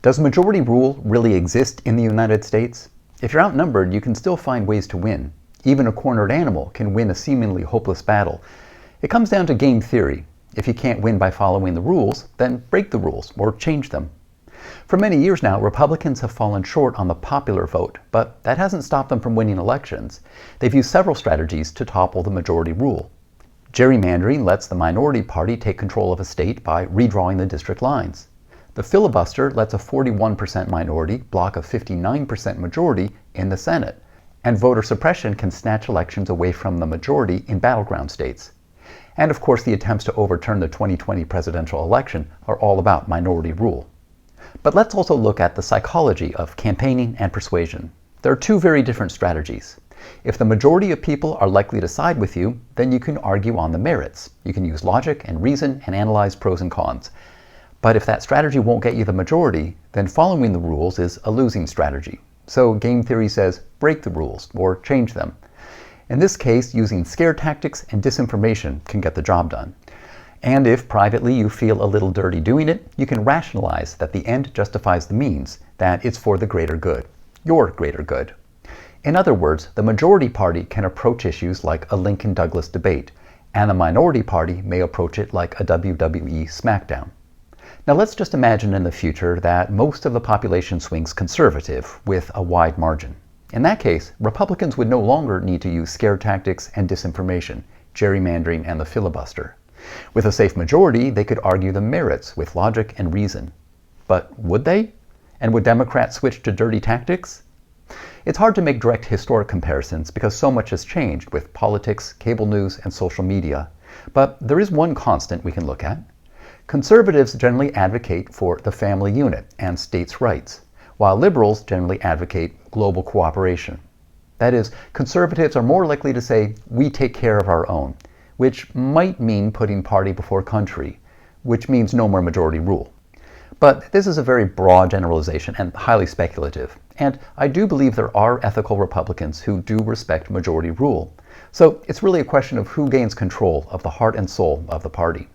Does majority rule really exist in the United States? If you're outnumbered, you can still find ways to win. Even a cornered animal can win a seemingly hopeless battle. It comes down to game theory. If you can't win by following the rules, then break the rules or change them. For many years now, Republicans have fallen short on the popular vote, but that hasn't stopped them from winning elections. They've used several strategies to topple the majority rule. Gerrymandering lets the minority party take control of a state by redrawing the district lines. The filibuster lets a 41% minority block a 59% majority in the Senate. And voter suppression can snatch elections away from the majority in battleground states. And of course, the attempts to overturn the 2020 presidential election are all about minority rule. But let's also look at the psychology of campaigning and persuasion. There are two very different strategies. If the majority of people are likely to side with you, then you can argue on the merits. You can use logic and reason and analyze pros and cons. But if that strategy won't get you the majority, then following the rules is a losing strategy. So game theory says break the rules or change them. In this case, using scare tactics and disinformation can get the job done. And if privately you feel a little dirty doing it, you can rationalize that the end justifies the means, that it's for the greater good, your greater good. In other words, the majority party can approach issues like a Lincoln-Douglas debate, and the minority party may approach it like a WWE SmackDown. Now let's just imagine in the future that most of the population swings conservative with a wide margin. In that case, Republicans would no longer need to use scare tactics and disinformation, gerrymandering, and the filibuster. With a safe majority, they could argue the merits with logic and reason. But would they? And would Democrats switch to dirty tactics? It's hard to make direct historic comparisons because so much has changed with politics, cable news, and social media. But there is one constant we can look at. Conservatives generally advocate for the family unit and states' rights, while liberals generally advocate global cooperation. That is, conservatives are more likely to say, we take care of our own, which might mean putting party before country, which means no more majority rule. But this is a very broad generalization and highly speculative, and I do believe there are ethical Republicans who do respect majority rule. So it's really a question of who gains control of the heart and soul of the party.